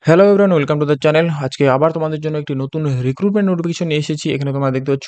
Hello everyone, welcome to the channel. আজকে আবার তোমাদের জন্য একটি নতুন রিক্রুটমেন্ট নোটিফিকেশন নিয়ে এসেছি। এখানে তোমরা দেখতে পাচ্ছ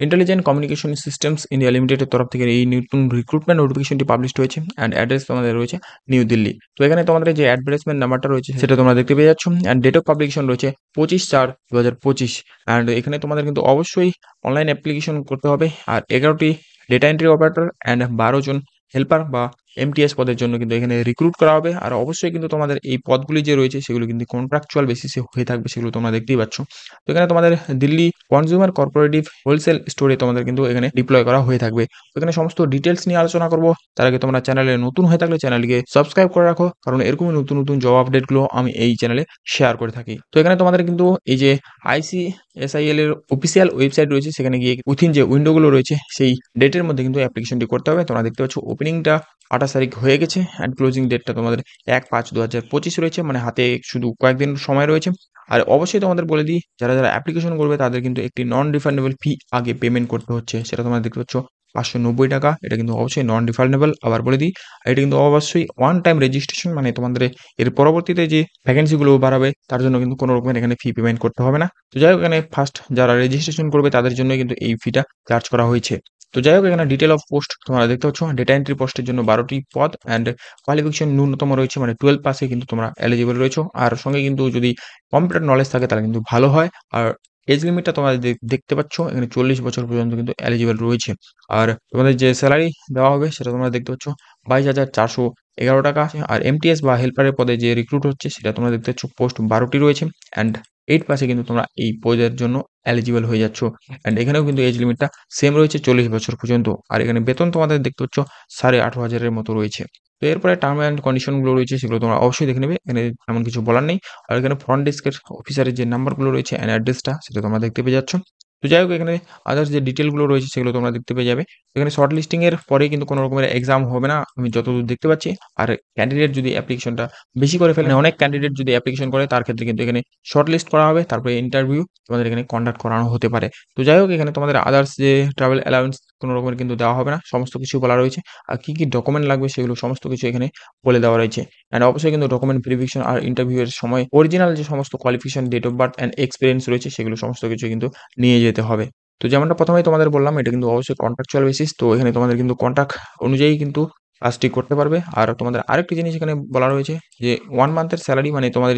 ইন্টেলিজেন্ট কমিউনিকেশন সিস্টেমস ইন্ডিয়া লিমিটেডের তরফ থেকে এই নতুন রিক্রুটমেন্ট নোটিফিকেশনটি পাবলিশড হয়েছে অ্যান্ড অ্যাড্রেস তোমাদের রয়েছে নিউ দিল্লি। তো এখানে তোমাদের যে অ্যাডভার্টাইজমেন্ট নাম্বারটা রয়েছে সেটা তোমরা দেখতে পেয়ে যাচ্ছ অ্যান্ড ডেট অফ পাবলিকেশন রয়েছে 25/4/2025। অ্যান্ড এখানে তোমাদের কিন্তু অবশ্যই অনলাইন অ্যাপ্লিকেশন করতে হবে। আর 11টি ডেটা এন্ট্রি অপারেটর অ্যান্ড 12 জন হেল্পার বা এমটিএস পদের জন্য কিন্তু এখানে রিক্রুট করা হবে। আর অবশ্যই কিন্তু তোমাদের এই পদগুলি যে রয়েছে সেগুলো কিন্তু কন্ট্রাকচুয়াল বেসিসে হয়ে থাকবে, সেগুলো তোমরা দেখতেই পাচ্ছ। তো এখানে তোমাদের দিল্লি কনজিউমার কর্পোরেটিভ হোলসেল স্টোরে তোমাদের কিন্তু এখানে ডিপ্লয় করা হয়ে থাকবে। তো এখানে সমস্ত ডিটেলস নিয়ে আলোচনা করবো। তার আগে তোমরা চ্যানেলে নতুন হয়ে থাকলে চ্যানেলকে সাবস্ক্রাইব করে রাখো, কারণ এরকমই নতুন নতুন জব আপডেটগুলো আমি এই চ্যানেলে শেয়ার করে থাকি। তো এখানে তোমাদের কিন্তু এই যে ICSIL এর অফিসিয়াল ওয়েবসাইট রয়েছে, সেখানে গিয়ে উইথিন যে উইন্ডোগুলো রয়েছে সেই ডেটের মধ্যে কিন্তু অ্যাপ্লিকেশনটি করতে হবে। তোমরা দেখতে পাচ্ছ ওপেনিংটা 28 তারিখ হয়ে গেছে অ্যান্ড ক্লোজিং ডেটটা তোমাদের 1/5/2025 রয়েছে, মানে হাতে শুধু কয়েকদিন সময় রয়েছে। আর অবশ্যই তোমাদের বলে দিই, যারা যারা অ্যাপ্লিকেশন করবে তাদের কিন্তু একটি নন রিফান্ডেবল ফি আগে পেমেন্ট করতে হচ্ছে, সেটা তোমরা দেখতে পাচ্ছ 590 টাকা। এটা কিন্তু অবশ্যই নন রিফান্ডেবল। আবার বলে দিই, এটা কিন্তু অবশ্যই ওয়ান টাইম রেজিস্ট্রেশন, মানে তোমাদের এর পরবর্তীতে যে ভ্যাকেন্সিগুলো বাড়াবে তার জন্য কিন্তু কোনো রকমের এখানে ফি পেমেন্ট করতে হবে না। তো যাই হোক, এখানে ফার্স্ট যারা রেজিস্ট্রেশন করবে তাদের জন্য কিন্তু এই ফিটা চার্জ করা হয়েছে। তো যাই হোক, এখানে ডিটেল অফ পোস্ট তোমরা দেখতে পাচ্ছ। ডেটা এন্ট্রি পোস্টের জন্য 12টি পদ অ্যান্ড কোয়ালিফিকেশন ন্যূনতম রয়েছে, মানে 12 পাসে কিন্তু তোমরা এলিজিবল রয়েছো। আর সঙ্গে কিন্তু যদি কম্পিউটার নলেজ থাকে তাহলে কিন্তু ভালো হয়। আর এজ লিমিটটা তোমরা দেখতে পাচ্ছ, এখানে 40 বছর পর্যন্ত কিন্তু এলিজিবল রয়েছে। আর তোমাদের যে স্যালারি দেওয়া হবে সেটা তোমরা দেখতে পাচ্ছ 22,411 টাকা। আর এমটিএস বা হেল্পারের পদে যে রিক্রুট হচ্ছে সেটা তোমরা দেখতে পাচ্ছ পোস্ট 12টি রয়েছে অ্যান্ড 8 পাসে কিন্তু তোমরা এই পদের জন্য এলিজিবল হয়ে যাচ্ছ। অ্যান্ড এখানেও কিন্তু এজ লিমিটটা সেম রয়েছে 40 বছর পর্যন্ত। আর এখানে বেতন তোমাদের দেখতে পাচ্ছ 18,500-এর মতো রয়েছে। তো এরপরে টার্ম অ্যান্ড কন্ডিশনগুলো রয়েছে সেগুলো তোমরা অবশ্যই দেখে নেবে, এখানে এমন কিছু বলার নেই। আর এখানে ফ্রন্ট ডেস্কের অফিসারের যে নাম্বারগুলো রয়েছে অ্যান্ড অ্যাড্রেসটা সেটা তোমরা দেখতে পেয়ে যাচ্ছ। তো যাই হোক, এখানে আদার্স যে ডিটেলগুলো রয়েছে সেগুলো তোমরা দেখতে পেয়ে যাবে। এখানে শর্ট লিস্টিং এর পরে কিন্তু কোনো রকমের এক্সাম হবে না আমি যতদূর দেখতে পাচ্ছি। আর ক্যান্ডিডেট যদি অ্যাপ্লিকেশনটা বেশি করে ফেলে, অনেক ক্যান্ডিডেট যদি অ্যাপ্লিকেশন করে, তার ক্ষেত্রে কিন্তু এখানে শর্ট লিস্ট করা হবে, তারপরে ইন্টারভিউ তোমাদের এখানে কন্ডাক্ট করানো হতে পারে। তো যাই হোক, এখানে তোমাদের আদার্স যে ট্রাভেল অ্যালাউন্স কোনো রকমের কিন্তু দেওয়া হবে না, সমস্ত কিছু বলা রয়েছে। আর কি কি ডকুমেন্ট লাগবে সেগুলো সমস্ত কিছু এখানে বলে দেওয়া রয়েছে। অ্যান্ড অবশ্যই কিন্তু ডকুমেন্ট ভেরিফিকেশন আর ইন্টারভিউ এর সময় অরিজিনাল যে সমস্ত qualification, date of birth and experience রয়েছে সেগুলো সমস্ত কিছু কিন্তু নিয়ে যেতে হবে। তো যেমনটা প্রথমেই তোমাদের বললাম, এটা কিন্তু অবশ্যই কন্ট্রাকচুয়াল বেসিস। তো এখানে তোমাদের কিন্তু কন্ট্রাক্ট অনুযায়ী কিন্তু কাজটি করতে পারবে। আর তোমাদের আরেকটি জিনিস এখানে বলা রয়েছে যে 1 মান্থের স্যালারি, মানে তোমাদের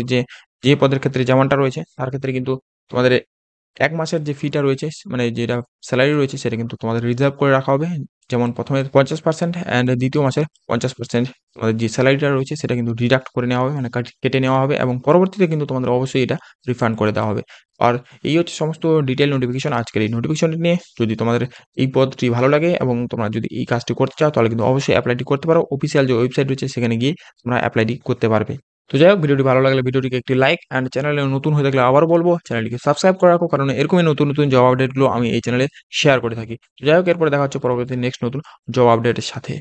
যে পদের ক্ষেত্রে যেমনটা রয়েছে তার ক্ষেত্রে কিন্তু তোমাদের ১ মাসের যে ফিটা রয়েছে, মানে যেটা স্যালারি রয়েছে সেটা কিন্তু তোমাদের রিজার্ভ করে রাখা হবে। যেমন ১ম এর ৫০% অ্যান্ড ২য় মাসের ৫০% তোমাদের যে স্যালারিটা রয়েছে সেটা কিন্তু ডিডাক্ট করে নেওয়া হবে, মানে কেটে নেওয়া হবে এবং পরবর্তীতে কিন্তু তোমাদের অবশ্যই এটা রিফান্ড করে দেওয়া হবে। আর এই হচ্ছে সমস্ত ডিটেইল নোটিফিকেশন আজকের এই নোটিফিকেশনটি নিয়ে। যদি তোমাদের এই পদটি ভালো লাগে এবং তোমরা যদি এই কাজটি করতে চাও তাহলে কিন্তু অবশ্যই এপ্লাইটি করতে পারো। অফিসিয়াল যে ওয়েবসাইট রয়েছে সেখানে গিয়ে তোমরা এপ্লাইটি করতে পারবে। তো যাই হোক, ভিডিওটি ভালো লাগলে ভিডিওটিকে একটি লাইক অ্যান্ড চ্যানেলে নতুন হয়ে থাকলে আবারও বলবো চ্যানেলটিকে সাবস্ক্রাইব করে রাখো, কারণ এরকমই নতুন নতুন জব আপডেটগুলো আমি এই চ্যানেলে শেয়ার করে থাকি। তো যাই হোক, এরপরে দেখা হচ্ছে পরবর্তী নেক্সট নতুন জব আপডেটের সাথে।